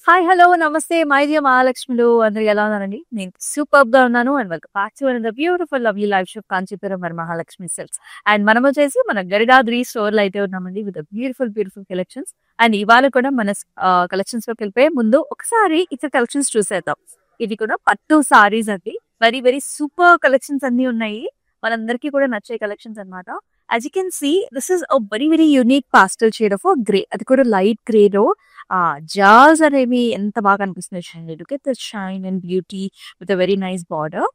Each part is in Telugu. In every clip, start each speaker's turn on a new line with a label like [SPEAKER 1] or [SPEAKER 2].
[SPEAKER 1] హాయ్! హలో! నమస్తే. మై డియర్ మహాలక్ష్ములు. అందరూ ఎలా ఉన్నారండి? నేను సూపర్బ్‌గా ఉన్నాను. And welcome back to another beautiful lovely live show Kanchipuram మరి మహాలక్ష్మి సిల్క్స్. అండ్ మనమొచ్చేసి మన గరిడాద్రి స్టోర్‌లో అయితే ఉన్నామండి విత్ బ్యూటిఫుల్ కలెక్షన్స్. అండ్ ఇవాళ కూడా మన కలెక్షన్స్‌లోకెళ్ళిపోయే ముందు ఒకసారి ఇక్కడ కలెక్షన్స్ చూసేద్దాం. ఇవి కూడా పట్టు సారీస్ అండి. వెరీ సూపర్ కలెక్షన్స్ అన్నీ ఉన్నాయి. మనందరికీ కూడా నచ్చే కలెక్షన్స్ అన్నమాట. As you can see this is a very unique pastel shade of grey. అది కూడా లైట్ గ్రేలో జార్స్ అనేవి ఎంత బాగా అనిపిస్తున్నాయి చూడండి. Look at the shine and beauty with a very nice border.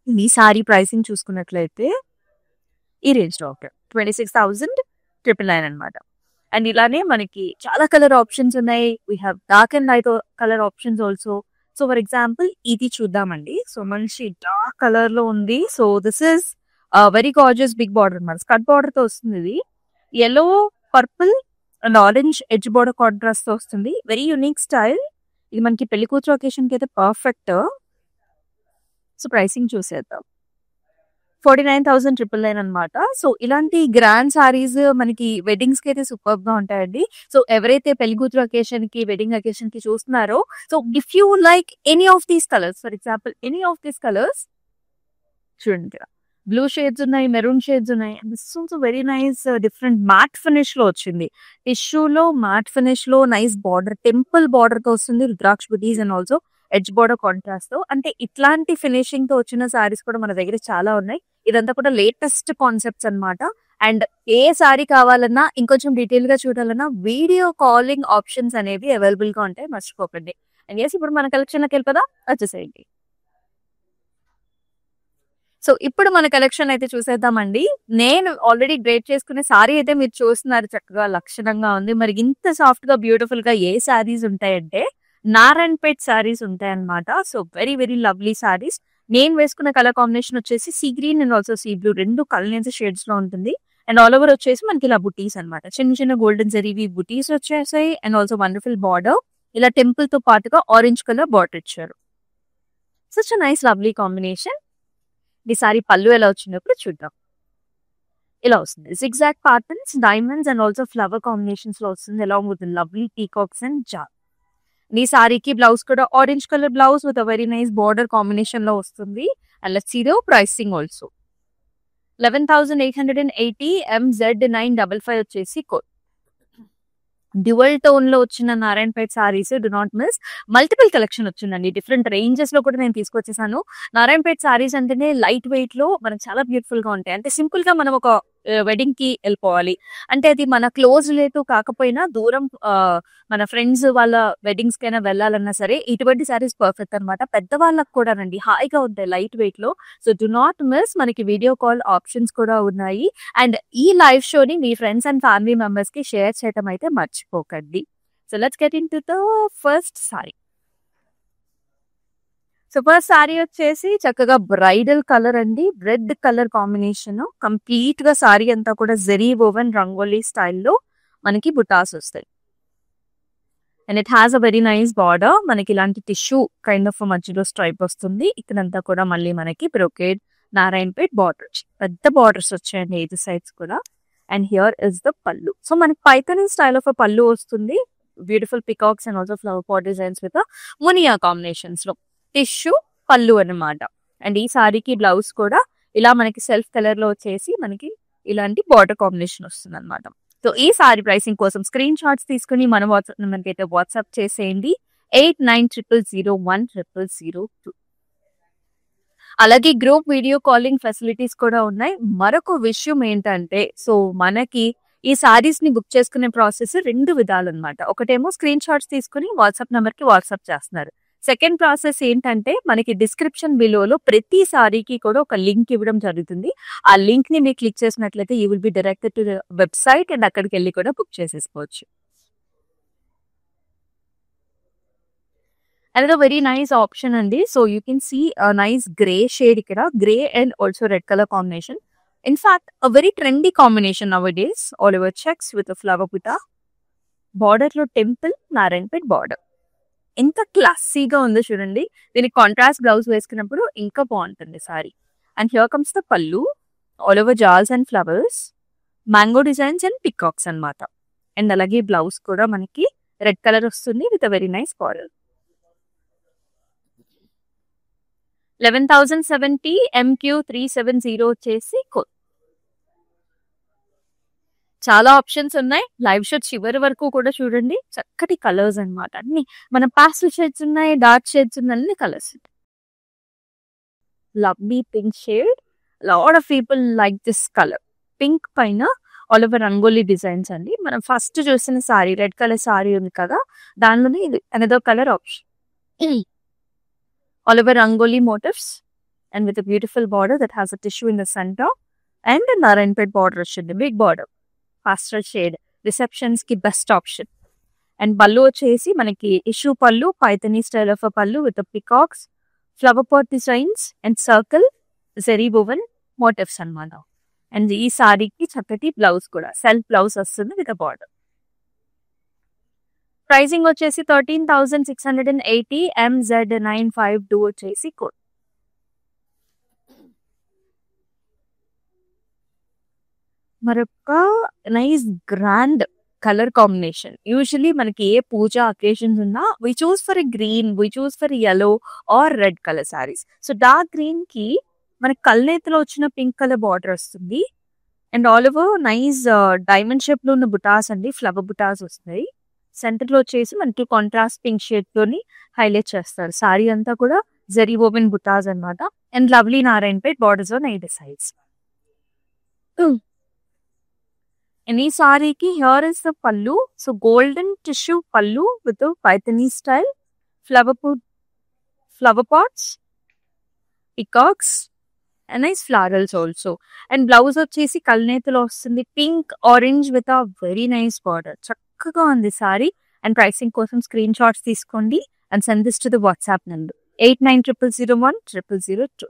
[SPEAKER 1] ఈ సారీ ప్రైసింగ్ చూసుకున్నట్లయితే ఈ రేంజ్‌లో ఓకే. 26,999 అన్నమాట. అండ్ ఇలానే మనకి చాలా కలర్ ఆప్షన్స్ ఉన్నాయి. We have dark and light colour options also. So for example ఇది చూద్దామండి. సో మంచి డార్క్ కలర్‌లో ఉంది. So this is very gorgeous big border అన్నమాట. స్కర్ట్ బార్డర్‌తో వస్తుంది ఇది. Yellow, purple and orange edge border contrast తో వస్తుంది. Very unique style. ఇది మనకి పెళ్లి కూతురు ఒకేషన్ కి అయితే పర్ఫెక్ట్. సో ప్రైసింగ్ చూసేద్దాం. 49,999 అన్నమాట. సో ఇలాంటి గ్రాండ్ సారీస్ మనకి వెడ్డింగ్స్ కి అయితే సూపర్ గా ఉంటాయండి. సో ఎవరైతే పెళ్లి కూతురు ఒకేషన్ కి వెడ్డింగ్ ఒకేషన్ కి చూస్తున్నారో so if you like any of these colours, for example any of these colours చూడండి ఇక్కడ బ్లూ షేడ్స్ ఉన్నాయి, మెరూన్ షేడ్స్ ఉన్నాయి. This is also very nice different matte finish లో వచ్చింది. టిష్యూలో మ్యాట్ ఫినిష్ లో నైస్ బార్డర్, టెంపుల్ బార్డర్ తో వస్తుంది. రుద్రాక్ష బుటీస్ and also edge border contrast తో. అంటే ఇట్లాంటి ఫినిషింగ్ తో వచ్చిన సారీస్ కూడా మన దగ్గర చాలా ఉన్నాయి. ఇదంతా కూడా లేటెస్ట్ కాన్సెప్ట్స్ అన్నమాట. అండ్ ఏ సారీ కావాలన్నా ఇంకొంచెం డీటెయిల్ గా చూడాలన్నా వీడియో కాలింగ్ ఆప్షన్స్ అనేవి అవైలబుల్ గా ఉంటాయి, మర్చిపోకండి. అండ్ ఎస్ ఇప్పుడు మన కలెక్షన్ లోకి వెళ్ళిపోదా, వచ్చేసేయండి. సో ఇప్పుడు మన కలెక్షన్ అయితే చూసేద్దామండి. నేను ఆల్రెడీ గ్రేట్ చేసుకునే సారీ అయితే మీరు చూస్తున్నారు, చక్కగా లక్షణంగా ఉంది. మరి ఇంత సాఫ్ట్ గా బ్యూటిఫుల్ గా ఏ సారీస్ ఉంటాయంటే నారాయణపేట్ సారీస్ ఉంటాయన్నమాట. So very lovely saris. నేను వేసుకున్న కలర్ కాంబినేషన్ వచ్చేసి sea green and also sea blue, రెండు కలర్ షేడ్స్ లో ఉంటుంది. అండ్ ఆల్ ఓవర్ వచ్చేసి మనకి ఇలా బుటీస్ అన్నమాట. చిన్న గోల్డెన్ జరీవి బుటీస్ వచ్చేసాయి. And also wonderful border. ఇలా టెంపుల్ తో పాటుగా ఆరెంజ్ కలర్ బార్డర్ ఇచ్చారు. Such nice lovely combination. ఈ సారీ పళ్ళు ఎలా వచ్చినప్పుడు చూద్దాం. ఇలా వస్తుంది. Zigzag patterns, diamonds and also flower combinations లో వస్తుంది. Along with lovely peacocks and జార్. ఈ సారీకి బ్లౌజ్ కూడా orange colour blouse with very nice border combination లో వస్తుంది. And let's see the pricing also. 11,880 MZ955 వచ్చేసి కోడ్. డ్యువల్ టోన్ లో వచ్చిన Narayanpet saris do not miss. Multiple collection వచ్చిందండి. డిఫరెంట్ రేంజెస్ లో కూడా నేను తీసుకొచ్చేసాను. నారాయణపేట్ సారీస్ అంటేనే లైట్ వెయిట్ లో మనకు చాలా బ్యూటిఫుల్ గా ఉంటాయి. అంటే సింపుల్ గా మనం ఒక వెడ్డింగ్ కి వెళ్ళిపోవాలి అంటే అది మన క్లోజ్ రిలేటివ్ కాకపోయినా దూరం మన ఫ్రెండ్స్ వాళ్ళ వెడ్డింగ్స్ కైనా వెళ్ళాలన్నా సరే ఇటువంటి సారీస్ పర్ఫెక్ట్ అనమాట. పెద్దవాళ్ళకి కూడా రండి, హాయిగా ఉంటాయి లైట్ వెయిట్ లో. So do not miss. మనకి వీడియో కాల్ ఆప్షన్స్ కూడా ఉన్నాయి. అండ్ ఈ లైవ్ షోని మీ ఫ్రెండ్స్ అండ్ ఫ్యామిలీ మెంబర్స్ కి షేర్ చేయడం అయితే మర్చిపోకండి. So let's get in to the first sorry. So first sorry వచ్చేసి చక్కగా బ్రైడల్ కలర్ అండి. Red colour combination. కంప్లీట్ గా సారీ అంతా కూడా జరీ ఓవెన్ రంగోలీ స్టైల్లో మనకి బుటాస్ వస్తాయి. And it has a very nice border. మనకి ఇలాంటి టిష్యూ కైండ్ ఆఫ్ మధ్యలో స్ట్రైప్ వస్తుంది. ఇక్కడంతా కూడా మళ్ళీ మనకి బ్రోకేడ్ నారాయణపేట్ బార్డర్, పెద్ద బార్డర్స్ వచ్చాయండి ఎయిత్ సైడ్స్ కూడా. And here is the pallu. So మనకి పైథానీ స్టైల్ ఆఫ్ పళ్ళు వస్తుంది. Beautiful peacocks and also flower pot designs with మునియా కాంబినేషన్స్ లో టిష్యూ పళ్ళు అన్నమాట. అండ్ ఈ సారీకి బ్లౌజ్ కూడా ఇలా మనకి సెల్ఫ్ కలర్ లో వచ్చేసి మనకి ఇలాంటి బార్డర్ కాంబినేషన్ వస్తుంది అనమాట. సో ఈ సారీ ప్రైసింగ్ కోసం స్క్రీన్ షాట్స్ తీసుకుని మన వాట్సాప్ నెంబర్ కి అయితే వాట్సాప్ చేసేయండి. 8900010002. అలాగే గ్రూప్ వీడియో కాలింగ్ ఫెసిలిటీస్ కూడా ఉన్నాయి. మరొక విషయం ఏంటంటే సో మనకి ఈ సారీస్ ని బుక్ చేసుకునే ప్రాసెస్ రెండు విధాలు అనమాట. ఒకటేమో స్క్రీన్ షాట్స్ తీసుకుని వాట్సాప్ నెంబర్ కి వాట్సాప్ చేస్తున్నారు. సెకండ్ ప్రాసెస్ ఏంటంటే మనకి డిస్క్రిప్షన్ బిలోలో ప్రతి సారీకి కూడా ఒక లింక్ ఇవ్వడం జరుగుతుంది. ఆ లింక్ ని మీరు క్లిక్ చేసినట్లయితే you will be directed to the website and అక్కడికి వెళ్ళి కూడా బుక్ చేసేసుకోవచ్చు. Another very nice option అండి. So you can see nice grey shade ఇక్కడ, grey and also red colour combination. In fact a very trendy combination nowadays. All over checks with flower buta, border లో టెంపుల్, నారాయణపేట్ బార్డర్. ఎంత క్లాసీగా ఉందో చూడండి. దీనికి కాంట్రాస్ట్ బ్లౌజ్ వేసుకున్నప్పుడు ఇంకా బాగుంటుంది sari. And here comes the pallu, all over jaals and flowers, mango designs and peacocks అన్నమాట. అండ్ అలాగే బ్లౌజ్ కూడా మనకి రెడ్ కలర్ వస్తుంది with very nice border. 11,070 MQ370 వచ్చేసి కోడ్. చాలా ఆప్షన్స్ ఉన్నాయి. లైవ్ షో చివరి వరకు కూడా చూడండి. చక్కటి కలర్స్ అన్నమాట. అన్ని మన పాస్టల్ షేడ్స్ ఉన్నాయి, డార్క్ షేడ్స్ ఉన్నాయి, అన్ని colours. Lovely pink shade. Lot of people like this colour. Pink పైన ఆల్ ఓవర్ రంగోలీ డిజైన్స్ అండి. మనం ఫస్ట్ చూసిన సారీ రెడ్ కలర్ సారీ ఉంది కదా, దానిలోనే ఇది another colour option. All over rangoli motifs and with a beautiful border that has a tissue in the center and a Narayanpet border వచ్చింది, big border, pastel shade, receptions కి best option. And పళ్ళు వచ్చేసి మనకి ఇష్యూ పళ్ళు, పైథనీ స్టైల్ ఆఫ్ పళ్ళు with the peacocks, flower pot designs and circle zeri woven motifs అన్నమాట. అండ్ ఈ సారీకి చక్కటి బ్లౌజ్ కూడా సెల్ఫ్ బ్లౌజ్ వస్తుంది విత్ బార్డర్. ప్రైసింగ్ వచ్చేసి 13,680 MZ952 వచ్చేసి కోడ్. మరొక nice grand colour combination. Usually మనకి ఏ పూజ అకేషన్స్ ఉన్నా we choose for green, we choose for yellow or red colour saris. So dark green కి మనకి కల్నేతలో వచ్చిన పింక్ కలర్ బార్డర్ వస్తుంది. And all over nice diamond shape లో ఉన్న బుటాస్ అండి, ఫ్లవర్ బుటాస్ వస్తాయి. సెంటర్ లో వచ్చేసి మనకి కాంట్రాస్ట్ పింక్ షేడ్ తోని హైలైట్ చేస్తారు. సారీ అంతా కూడా జరీ వోవెన్ బుటాస్ అన్నమాట. And lovely Narayanpet borders on 8 sides. And ఈ సారీకి here is the pallu. So golden tissue pallu with Paithani style, flower pots, peacocks and nice florals also. And blouse వచ్చేసి కల్నేతలో వస్తుంది, pink orange with a very nice border. చక్కగా ఉంది సారీ. అండ్ ప్రైసింగ్ కోసం స్క్రీన్ షాట్స్ తీసుకోండి and send this to the WhatsApp number 8900010002.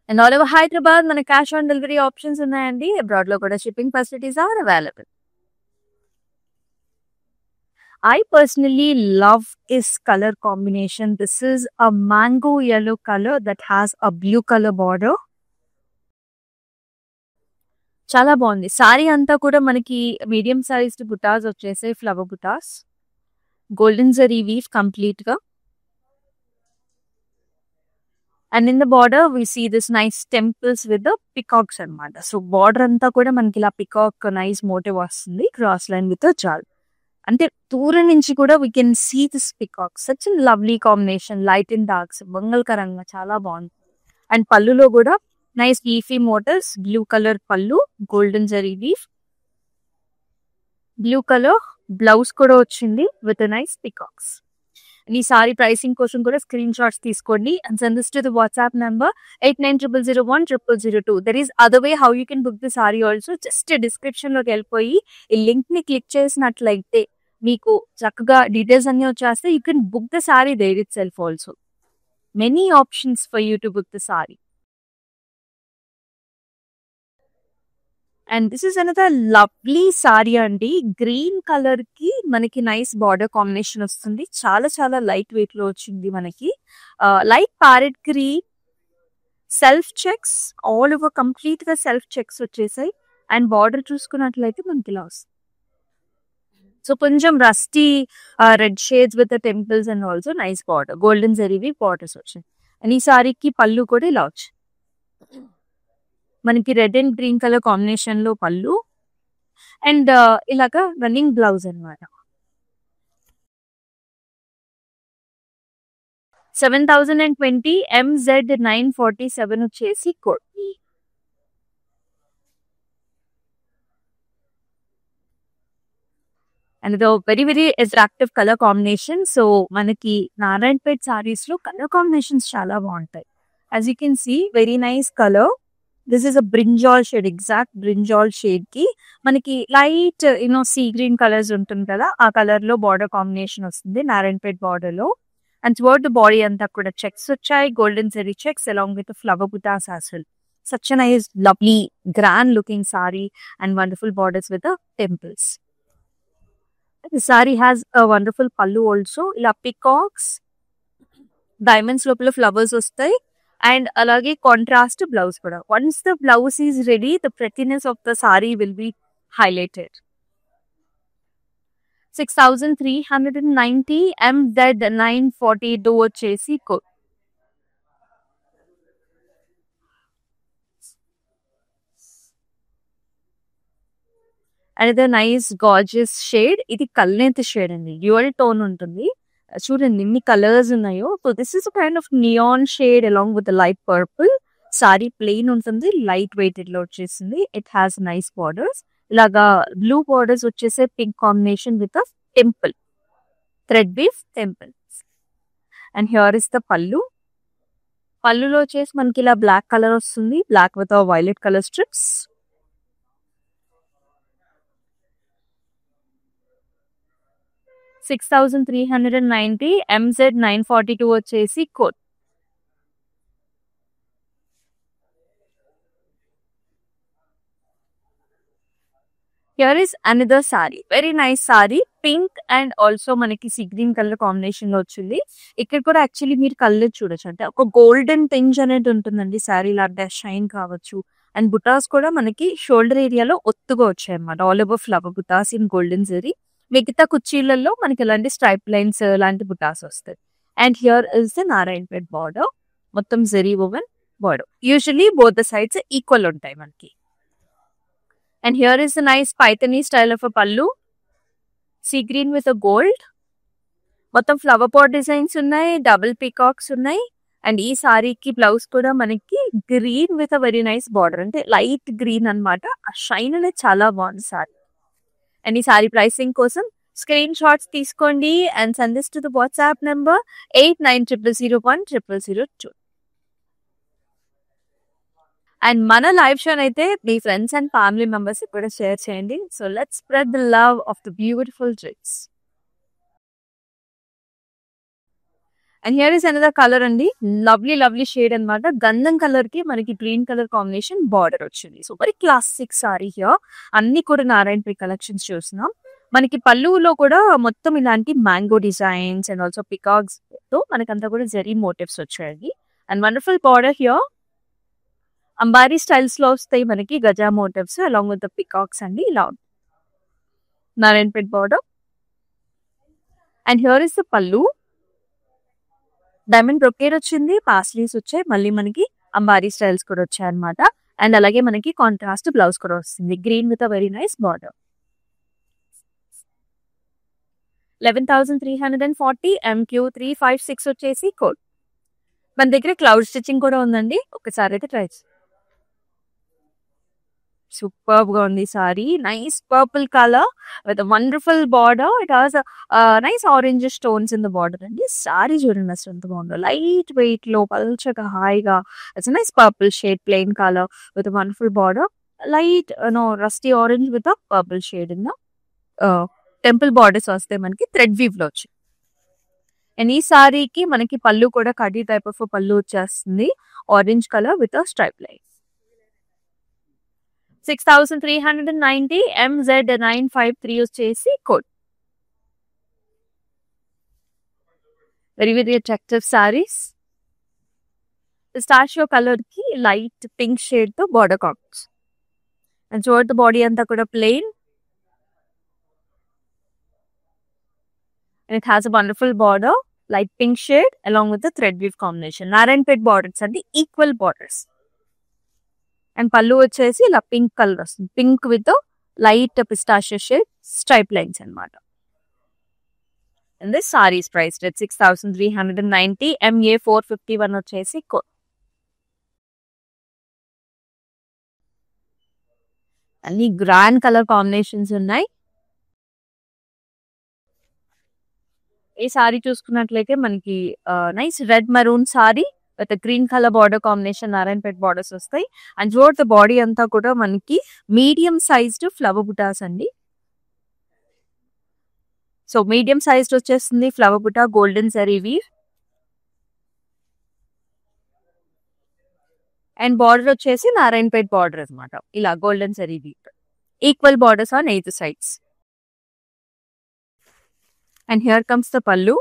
[SPEAKER 1] And all over Hyderabad మన క్యాష్ ఆన్ డెలివరీ ఆప్షన్స్ ఉన్నాయండి. అబ్రాడ్ లో కూడా shipping facilities are available. I personally love this color combination. This is a mango yellow color that has a blue color border. చాలా బాగుంది. సారీ అంతా కూడా మనకి మీడియం సైజ్డ్ బుటాస్ వచ్చేసాయి, flower butas, golden zari weave complete గా. And in the border we see this nice temples with the peacocks అన్నమాట. సో బార్డర్ అంతా కూడా మనకి ఇలా పికాక్ నైస్ మోటివ్ వస్తుంది, క్రాస్ లైన్ విత్ జాల్. అంటే దూరం నుంచి కూడా we can see this peacock. Such lovely combination, light and darks, మంగళకరంగా చాలా బాగుంది. అండ్ పళ్ళులో కూడా nice leafy motifs, blue colour pallu, golden zari leaf, blue colour blouse కూడా వచ్చింది విత్ నైస్ పికాక్స్. ఈ సారీ ప్రైసింగ్ కోసం కూడా స్క్రీన్ షాట్స్ తీసుకోండి and send this to the WhatsApp number 8900010002. There is other way how you can book the sari also. Just description లోకి వెళ్ళిపోయి ఈ లింక్ ని క్లిక్ చేసినట్లయితే మీకు చక్కగా డీటెయిల్స్ అన్ని వచ్చేస్తే you can book the sari there itself also. Many options for you to book the sari. And this is another lovely sari అండి. గ్రీన్ కలర్ కి మనకి నైస్ బార్డర్ కాంబినేషన్ వస్తుంది. చాలా చాలా లైట్ వెయిట్ లో వచ్చింది మనకి. Light parrot green, self checks all over, complete గా సెల్ఫ్ చెక్స్ వచ్చేసాయి. అండ్ బార్డర్ చూసుకున్నట్లయితే మనకి ఇలా వస్తుంది. సో కొంచెం rusty red shades with temples and also nice border, golden జరీవి బార్డర్స్ వచ్చాయి. అండ్ ఈ సారీకి పళ్ళు కూడా ఇలా వచ్చాయి. మనకి red and green colour combination లో పళ్ళు అండ్ ఇలాగా రన్నింగ్ బ్లౌజ్ అన్నమాట. 7,020 MZ947 వచ్చేసి కోడ్. అండ్ ఇది very very attractive colour combination. So మనకి నారాయణపేట్ సారీస్ లో కలర్ కాంబినేషన్స్ చాలా బాగుంటాయి. As you can see very nice colour. This is a brinjal shade, exact brinjal shade కి మనకి లైట్ సీ గ్రీన్ కలర్స్ ఉంటుంది కదా, ఆ కలర్ లో బార్డర్ కాంబినేషన్ వస్తుంది నారాయణపేట్ బార్డర్ లో. అండ్ టువర్డ్ ద బాడీ అంతా కూడా చెక్స్ వచ్చాయి, golden zari checks along with flower butas as well. Such a nice lovely grand looking saree and wonderful borders with temples. The saree has a wonderful pallu also. ఇలా పికాక్స్, డైమండ్స్ లోపల ఫ్లవర్స్ వస్తాయి అండ్ అలాగే కాంట్రాస్ట్ బ్లౌజ్ కూడా. Once the blouse is ready, the prettiness of the saree will be highlighted. 6390 MZ942 వచ్చేసి code. Another nice gorgeous shade. ఇది కల్నేత షేడ్ అండి, డ్యూయల్ టోన్ ఉంటుంది. చూడండి ఎన్ని కలర్స్ ఉన్నాయో. So this is kind of neon shade along with light purple. Sari plain ఉంటుంది, లైట్ వెయిటెడ్ లో వచ్చేసింది. It has nice borders. ఇలాగా బ్లూ బార్డర్స్ వచ్చేసే pink combination with a temple, thread weave temple. And here is the pallu. పల్లులో వచ్చేసి మనకి ఇలా బ్లాక్ కలర్ వస్తుంది, black with violet colour stripes. $6,390 MZ942 వచ్చేసి code. Here is another saree, very nice saree, pink and also మనకి సీ గ్రీన్ కలర్ కాంబినేషన్ లో వచ్చింది. ఇక్కడ కూడా యాక్చువల్లీ మీరు కలర్ చూడొచ్చు, అంటే ఒక గోల్డెన్ టింజ్ అనేది ఉంటుందండి సారీ లాంటి షైన్ కావచ్చు. అండ్ బుటాస్ కూడా మనకి షోల్డర్ ఏరియాలో ఒత్తుగా వచ్చాయి అన్నమాట, all over flower butas in golden zari. మిగతా కుర్చీలలో మనకి ఇలాంటి స్ట్రైప్ లైన్స్ లాంటి బుటాస్ వస్తాయి. And here is the Narayanpet border, మొత్తం zari woven border. Usually both the sides equal ఉంటాయి మనకి. And here is a nice Pythony style of a pallu, sea green with a gold. మొత్తం ఫ్లవర్ పాట్ డిజైన్స్ ఉన్నాయి, డబుల్ పీకాక్స్ ఉన్నాయి. అండ్ ఈ సారీకి బ్లౌజ్ కూడా మనకి green with a very nice border, అంటే లైట్ గ్రీన్ అనమాట. ఆ షైన్ అనేది చాలా బాగుంది సారీ. అండ్ ఈ సారీ ప్రైసింగ్ కోసం స్క్రీన్ షాట్స్ తీసుకోండి and send this to the WhatsApp number 8900010002. And మన లైవ్ షోని అయితే మీ ఫ్రెండ్స్ అండ్ ఫ్యామిలీ మెంబర్స్ కూడా షేర్ చేయండి. So let's spread the love of the beautiful dress. And here is another colour అండి, లవ్లీ లవ్లీ షేడ్ అనమాట. గంధం కలర్ కి మనకి గ్రీన్ కలర్ కాంబినేషన్ బార్డర్ వచ్చింది. So very classic sorry here. అన్ని కూడా నారాయణపేట్ కలెక్షన్స్ చూస్తున్నాం. మనకి పల్లులో కూడా మొత్తం ఇలాంటి mango designs and also peacocks తో మనకంతా కూడా జరీ మోటివ్స్ వచ్చాయి. And wonderful border here. Ambari styles లో వస్తాయి మనకి gaja motifs along with the peacocks అండి. ఇలా Narayanpet border. And here is the pallu. Diamond brocade వచ్చింది, పాస్లీస్ వచ్చాయి, మళ్ళీ మనకి అంబారీ స్టైల్స్ కూడా వచ్చాయి అనమాట. అండ్ అలాగే మనకి కాంట్రాస్ట్ బ్లౌజ్ కూడా వస్తుంది, green with a very nice border. 11,340 MQ356 వచ్చేసి కోడ్. మన దగ్గర క్లౌడ్ స్టిచ్చింగ్ కూడా ఉందండి, ఒకసారి అయితే ట్రై చేయండి. సూపర్ గా ఉంది sorry. Nice purple colour with wonderful border. It has nice orange stones in the border అండి. సారీ చూడండి అసలు ఎంత బాగుందో, లైట్ వెయిట్ లో పల్చగా హాయిగా. It's nice purple shade, plain colour with wonderful border. Light rusty orange with purple shade in temple borders వస్తాయి మనకి థ్రెడ్ వీవ్ లో వచ్చి. అండ్ ఈ సారీకి మనకి పళ్ళు కూడా కడ్డీ టైప్ ఆఫ్ పళ్ళు వచ్చేస్తుంది, orange colour with stripe line. 6,390 MZ953 వచ్చేసి code. Very very attractive sarees. Pistachio colour కి లైట్ పింక్ షేడ్ తో బార్డర్ కాంబినేషన్. అండ్ చూడ బాడీ అంతా కూడా plain. And it has a wonderful border, light pink shade along with the thread weave combination. Narayanpet borders అంటే ఈక్వల్ బార్డర్స్. అండ్ పళ్ళు వచ్చేసి ఇలా పింక్ కలర్ వస్తుంది, pink with light pistachio shade stripe lines అనమాట. And this sorry is priced at 6,390 MA451 వచ్చేసి కోడ్. అన్ని గ్రాండ్ కలర్ కాంబినేషన్స్ ఉన్నాయి. ఈ సారీ చూసుకున్నట్లయితే మనకి nice red maroon sari with green colour border combination, Narayanpet borders వస్తాయి. అండ్ చూడ ద బాడీ అంతా కూడా మనకి మీడియం సైజ్డ్ ఫ్లవర్ బుటాస్ అండి. సో మీడియం సైజ్డ్ వచ్చేస్తుంది ఫ్లవర్ బుటా, golden zari weave. And border వచ్చేసి నారాయణపేట్ బార్డర్ అనమాట, ఇలా golden zari weave. Equal borders on 8 sides. And here comes the pallu.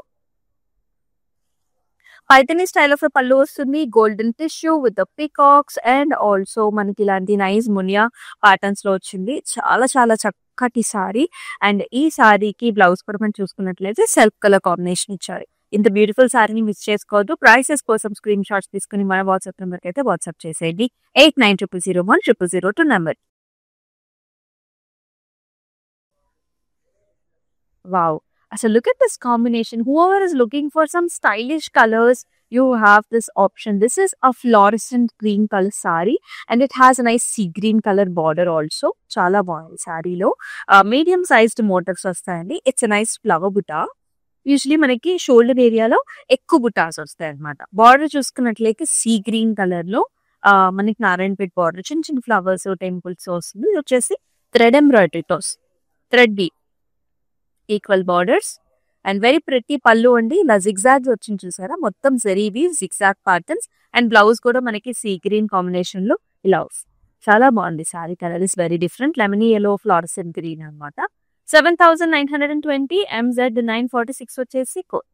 [SPEAKER 1] Paithani style of pallu వస్తుంది. Golden tissue with the peacocks and also మనకి ఇలాంటి నైస్ మునియా ప్యాటర్న్స్ లో వచ్చింది. చాలా చాలా చక్కటి సారీ. అండ్ ఈ సారీకి బ్లౌజ్ కూడా మనం చూసుకున్నట్లయితే సెల్ఫ్ కలర్ కాంబినేషన్ ఇచ్చారు. ఇంత బ్యూటిఫుల్ సారీని మిస్ చేసుకోవద్దు. ప్రైసెస్ కోసం స్క్రీన్ షాట్స్ తీసుకుని మన వాట్సాప్ నెంబర్కి అయితే వాట్సాప్ చేసేయండి. 8900010002 number. Wow. So look at this combination. Whoever is looking for some stylish colors, you have this option. This is a fluorescent green color saree and it has a nice sea green color border also. Chala బాగుంది సారీలో. మీడియం సైజ్డ్ మోటివ్స్ వస్తాయండి. It's a nice flower butta. Usually మనకి షోల్డర్ ఏరియాలో ఎక్కువ బుటాస్ వస్తాయి అనమాట. బార్డర్ చూసుకున్నట్లయితే సీ గ్రీన్ కలర్ లో మనకి నారాయణపేట బార్డర్ చిన్న చిన్న ఫ్లవర్స్ టెంపుల్స్ వస్తుంది. ఇది వచ్చేసి థ్రెడ్ ఎంబ్రాయిడరీతో thread be equal borders and very pretty pallu అండి. ఇలా జిగ్జాగ్స్ వచ్చింది చూసారా, మొత్తం జరీవి జిగ్జాగ్ ప్యాటర్న్స్ అండ్ బ్లౌజ్ కూడా మనకి సీ గ్రీన్ కాంబినేషన్ లో ఇలా వస్తుంది. చాలా బాగుంది sorry. Colour is very different. Lemony yellow fluorescent green అనమాట. 7,920 MZ 946 వచ్చేసి కోడ్.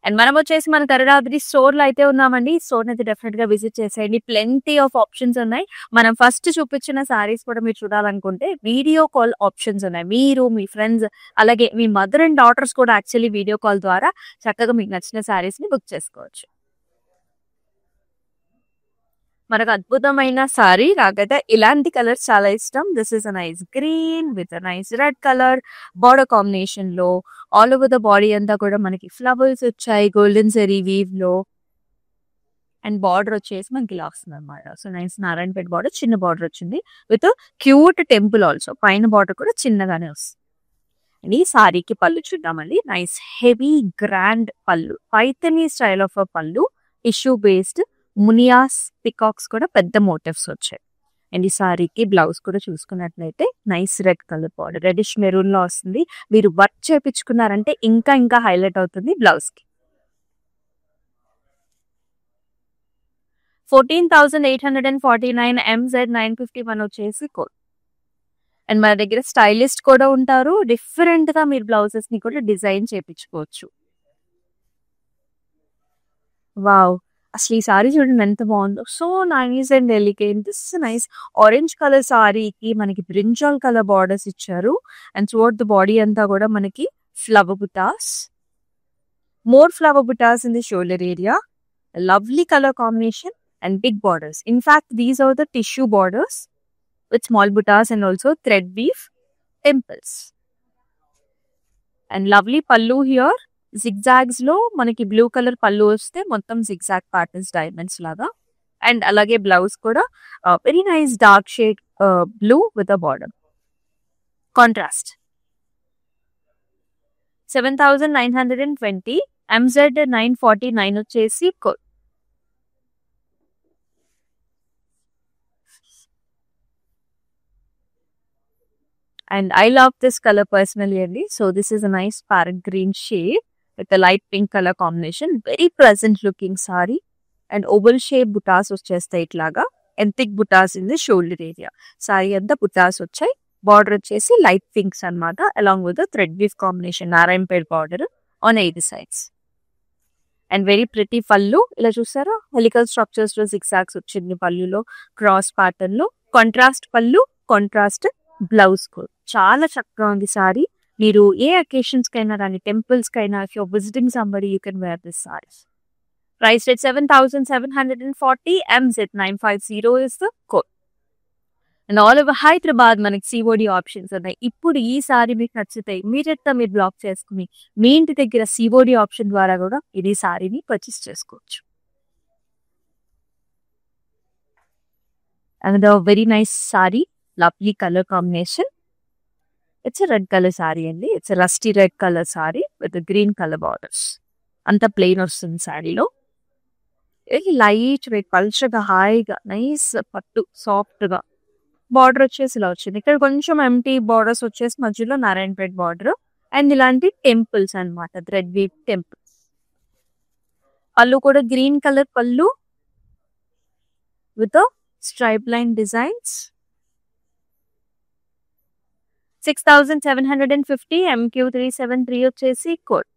[SPEAKER 1] అండ్ మనం వచ్చేసి మన కరడాద్రి స్టోర్ లో అయితే ఉన్నామండి. ఈ స్టోర్ అయితే డెఫినెట్ గా విజిట్ చేసేయండి. ప్లెంటీ ఆఫ్ ఆప్షన్స్ ఉన్నాయి. మనం ఫస్ట్ చూపించిన సారీస్ కూడా మీరు చూడాలనుకుంటే వీడియో కాల్ ఆప్షన్స్ ఉన్నాయి. మీరు మీ ఫ్రెండ్స్ అలాగే మీ మదర్ అండ్ డాటర్స్ కూడా యాక్చువల్లీ వీడియో కాల్ ద్వారా చక్కగా మీకు నచ్చిన సారీస్ ని బుక్ చేసుకోవచ్చు. మనకు అద్భుతమైన సారీ. నాకైతే ఇలాంటి కలర్స్ చాలా ఇష్టం. This is a nice green with a nice red colour border combination లో ఆల్ ఓవర్ ద బాడీ అంతా కూడా మనకి ఫ్లవర్స్ వచ్చాయి గోల్డెన్ జరీ వీవ్ లో. అండ్ బార్డర్ వచ్చేసి మనకి ఇలా వస్తుంది అనమాట. సో నైస్ నారాయణపేట బార్డర్ చిన్న బార్డర్ వచ్చింది విత్ క్యూట్ టెంపుల్ ఆల్సో. పైన బార్డర్ కూడా చిన్నగానే వస్తుంది. అండ్ ఈ సారీకి పళ్ళు చూద్దామండి. నైస్ హెవీ గ్రాండ్ పళ్ళు, పైథనీ స్టైల్ ఆఫ్ పళ్ళు, టిష్యూ బేస్డ్ మునియాస్ పికాక్స్ కూడా పెద్ద మోటివ్స్ వచ్చాయి. అండ్ ఈ సారీకి బ్లౌజ్ కూడా చూసుకున్నట్లయితే nice red colour border reddish maroon లో వస్తుంది. మీరు వర్క్ చేపించుకున్నారంటే ఇంకా ఇంకా హైలైట్ అవుతుంది బ్లౌజ్ కి. 14,849 MZ 951 వచ్చేసి కోడ్. అండ్ మన దగ్గర స్టైలిస్ట్ కూడా ఉంటారు. డిఫరెంట్ గా మీరు బ్లౌజెస్ ని కూడా డిజైన్ చేయించుకోవచ్చు. వావ్, అసలు ఈ సారీ చూడండి ఎంత బాగుందో. So nice and delicate. This nice orange colour సారీకి మనకి బ్రింజాల్ కలర్ బార్డర్స్ ఇచ్చారు. అండ్ త్రూఅవుట్ ద బాడీ అంతా కూడా మనకి flower butas, more flower butas in the shoulder area. Lovely colour combination and big borders. In fact these are the tissue borders with small butas and also thread weave temples. And lovely pallu here. Zigzags లో మనకి బ్లూ కలర్ పళ్ళు వస్తే మొత్తం జిగ్జాగ్ ప్యాటర్న్స్ డైమండ్స్ లాగా. అండ్ అలాగే బ్లౌజ్ కూడా very nice dark shade blue with a border contrast. 7,920 MZ 949 వచ్చేసి code. And I love this color personally only. So this is a nice parrot green shade with a light pink color combination. Very pleasant looking saree. And oval shape buttas వచ్చేస్తాయి ఇట్లాగా. And thick buttas in the shoulder area. Saree అంతా buttas వచ్చాయి. Border వచ్చేసి light pinks అన్నమాట. Along with the thread weave combination. Narayanpet border on either sides. And very pretty పళ్ళు. ఇలా చూసారా, helical structures లో zigzags వచ్చింది పళ్ళులో, క్రాస్ ప్యాటర్న్ లో. కాంట్రాస్ట్ పళ్ళు, కాంట్రాస్ట్ బ్లౌజ్ కూడా చాలా చక్కగా ఉంది సారీ. మీరు ఏ అకేషన్స్ కైనా రాని, టెంపుల్స్ కైనా, if you're visiting somebody you can wear this saris. Price rate 7,740 MZ 950 is the code. And all over Hyderabad మనకి సిఓడి ఆప్షన్స్ ఉన్నాయి. ఇప్పుడు ఈ సారీ మీకు నచ్చితే ఇమీడియట్ గా మీరు బ్లాక్ చేసుకుని మీ ఇంటి దగ్గర సిఓడి ఆప్షన్ ద్వారా కూడా ఇది సారీని పర్చేస్ చేసుకోవచ్చు. And very nice sorry, lovely color combination. It's a red color saree అండి. It's a rusty red color saree with the green color borders. అంత ప్లెయిన్ వస్తుంది సారీలో. లైట్ వెయిట్ పల్చగా హాయిగా నైస్ పట్టు సాఫ్ట్ గా. బార్డర్ వచ్చేసి ఇలా వచ్చింది. ఇక్కడ కొంచెం ఎంటీ బార్డర్స్ వచ్చేసి మధ్యలో నారాయణపేట బార్డర్. అండ్ ఇలాంటి టెంపుల్స్ అన్నమాట, థ్రెడ్ వీవ్ టెంపుల్స్. పళ్ళు కూడా green colour pallu with stripe line designs. 6,750 MQ 373 వచ్చేసి code.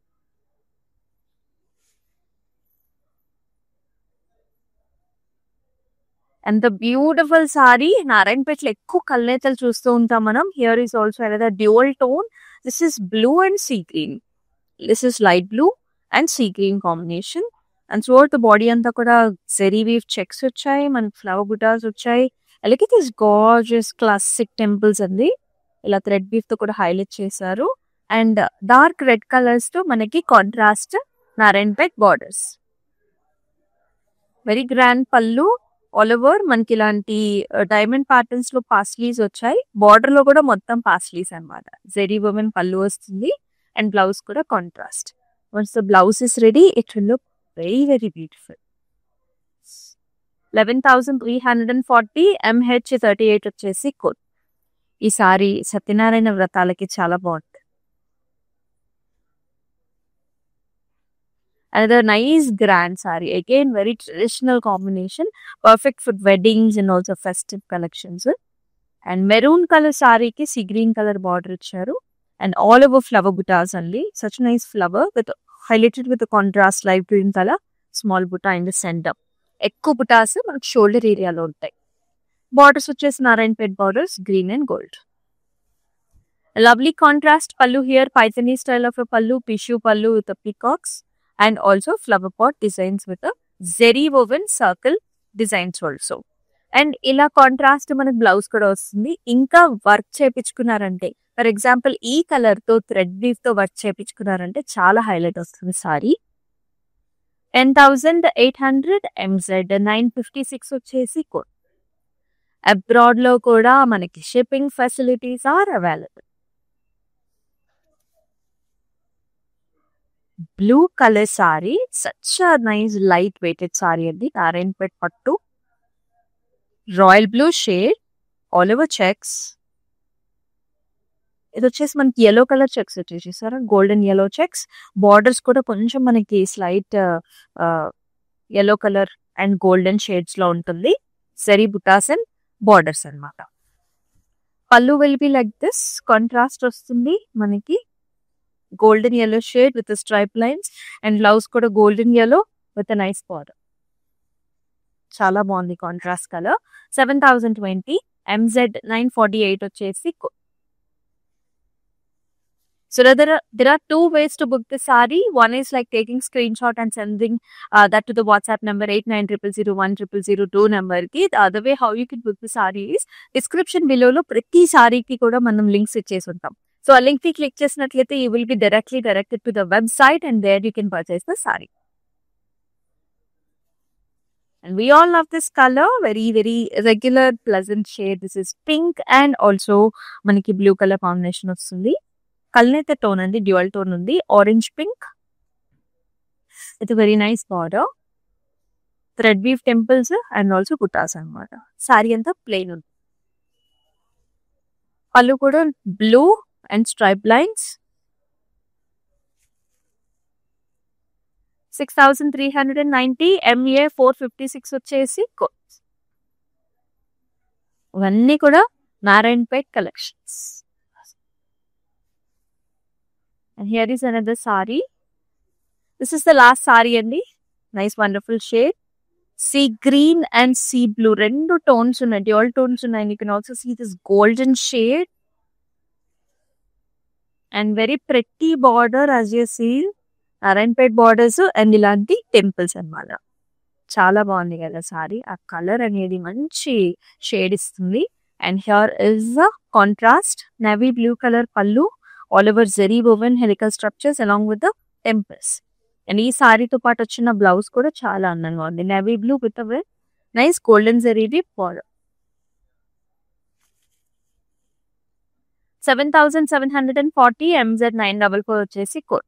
[SPEAKER 1] And the beautiful saree. నారాయణపేటలో ఎక్కువ కల్నేతలు చూస్తూ ఉంటాం మనం. Here is also another dual tone. This is blue and sea green. This is light blue and sea green combination. And throughout the body అంతా కూడా జెరీ వీవ్ చెక్స్ వచ్చాయి, మనకి ఫ్లవర్ బుటాస్ వచ్చాయి. అలాగే దిస్ గార్జియస్ క్లాసిక్ టెంపుల్స్ అండి. ఇలా థ్రెడ్ వీవ్ తో కూడా హైలైట్ చేశారు. అండ్ డార్క్ రెడ్ కలర్స్ తో మనకి contrast Narayanpet borders. Very grand పళ్ళు. ఆల్ ఓవర్ మనకి ఇలాంటి డైమండ్ ప్యాటర్న్స్ లో పాస్లీస్ వచ్చాయి. బార్డర్ లో కూడా మొత్తం పాస్లీస్ అన్నమాట. జెరీ వుమెన్ పళ్ళు వస్తుంది అండ్ బ్లౌజ్ కూడా contrast. Once the blouse is ready it will look very very beautiful. 11,340 MH 38 వచ్చేసి కోట్. ఈ సారీ సత్యనారాయణ వ్రతాలకి చాలా బాగుంటుంది. Another nice grand saree. Again, very traditional combination. Perfect for weddings and also festive collections. And maroon color saree ki sea green color border icharu. And all over flower buttas only. Such a nice flower with highlighted with a contrast light green color. Small butta in the center. Ekku buttas manaki shoulder area lo untayi. Borders vachesi Narayanpet borders, green and gold. A lovely contrast pallu here. Paithani style of a pallu. Tissue pallu with the peacocks. And also flower pot designs with a zeri woven circle designs also. And ఇలా కాంట్రాస్ట్ మనకు బ్లౌజ్ కూడా వస్తుంది. ఇంకా వర్క్ చేపించుకున్నారంటే ఫర్ ఎగ్జాంపుల్ ఈ కలర్ తో థ్రెడ్ వీవ్ తో వర్క్ చేపించుకున్నారంటే చాలా హైలైట్ వస్తుంది సారీ. 10,800 MZ 956 వచ్చేసి కోడ్. అబ్రాడ్ లో కూడా మనకి shipping facilities are available. Blue color saree, such a nice light weighted saree అండి. నారాయణపేట్ పట్టు, royal blue shade, all over checks. ఇది వచ్చేసి మనకి yellow కలర్ చెక్స్ వచ్చేసి sir, golden yellow checks. Borders కూడా కొంచెం మనకి slight yellow colour and golden shades లో ఉంటుంది. జరీ బుటాస్ అండ్ బార్డర్స్ అన్నమాట. పళ్ళు will be like this. Contrast వస్తుంది మనకి golden yellow shade with the stripe lines and blouse kuda golden yellow with a nice border. Chala bondi contrast color. 7,020 MZ 948 వచ్చేసి. So there are two ways to book the saree. One is like taking screenshot and sending that to the WhatsApp number 8900010002 number ki. The other way how you can book the saree is description below lo prati saree ki kuda manam links ichesi untam. So a link click చేసినట్లయితే you will be directly directed to the website and there you can purchase the saree. And we all love this color. Very very regular pleasant shade. This is pink and also మనకి blue color combination వస్తుంది. కల్నేత టోన్ అండి, డ్యూయల్ టోన్ ఉంది. Orange pink with very nice border. Thread weave temples and also butas అన్నమాట. సారీ అంతా ప్లెయిన్ ఉంది. పళ్ళు కూడా blue and stripe lines. 6,390 MA 456 వచ్చేసి కోట్స్. ఇవన్నీ కూడా Narayanpet collections. And here is another saree. This is the last saree అండి. Nice wonderful shade. Sea green and sea blue. రెండు tones ఉన్నాయి, dual tones ఉన్నాయి. You can also see this golden shade. And very pretty border as you see. Narayanpet borders and ఇలాంటి టెంపుల్స్ అన్నమాట. చాలా బాగుంది కదా సారీ. ఆ కలర్ అనేది మంచి షేడ్ ఇస్తుంది. And here is the contrast navy blue colour pallu, all over zari woven helical structures along with the temples. And ఈ సారీతో పాటు వచ్చిన బ్లౌజ్ కూడా చాలా అందంగా ఉంది. Navy blue with nice golden zari border. 7,740 MZ 944 వచ్చేసి కోడ్.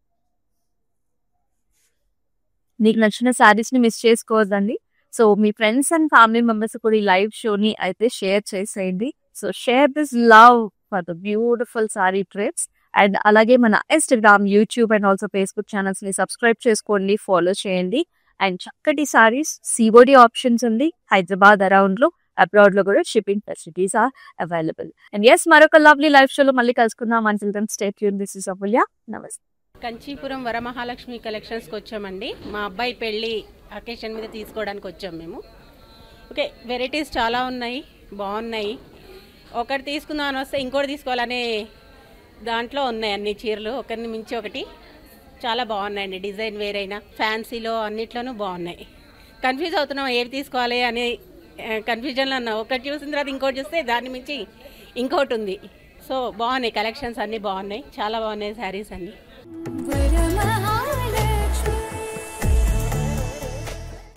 [SPEAKER 1] నీకు నచ్చిన శారీస్ ని మిస్ చేసుకోవద్దండి. సో మీ ఫ్రెండ్స్ అండ్ ఫ్యామిలీ మెంబర్స్ కూడా ఈ లైవ్ షోని అయితే షేర్ చేసేయండి. So share this love for the beautiful saree trips. And అలాగే మన Instagram, YouTube and also Facebook channels ని సబ్స్క్రైబ్ చేసుకోండి, ఫాలో చేయండి. అండ్ చక్కటి సారీస్ COD ఆప్షన్స్ ఉంది హైదరాబాద్ అరౌండ్ లో. అబ్రాడ్ లో కూడా shipping facilities are available. And yes, మరొక లవ్లీ లైవ్ షోలో మళ్ళీ కలుసుకుందాం. Until then stay tune. This is Amulya. నమస్తే.
[SPEAKER 2] కంచీపురం వరమహాలక్ష్మి కలెక్షన్స్కి వచ్చామండి. మా అబ్బాయి పెళ్ళి అకేషన్ మీద తీసుకోవడానికి వచ్చాం మేము. ఓకే, వెరైటీస్ చాలా ఉన్నాయి, బాగున్నాయి. ఒకటి తీసుకుందామని వస్తే ఇంకోటి తీసుకోవాలనే దాంట్లో ఉన్నాయి అన్ని చీరలు, ఒకరిని మించి ఒకటి. చాలా బాగున్నాయండి, డిజైన్ వేరైనా ఫ్యాన్సీలో అన్నిట్లోనూ బాగున్నాయి. కన్ఫ్యూజ్ అవుతున్నాం ఏవి తీసుకోవాలి అనే కన్ఫ్యూజన్లో ఉన్నాం. ఒకటి చూసిన తర్వాత ఇంకోటి చూస్తే దాన్ని మించి ఇంకోటి ఉంది. సో బాగున్నాయి, కలెక్షన్స్ అన్నీ బాగున్నాయి, చాలా బాగున్నాయి శారీస్ అన్నీ.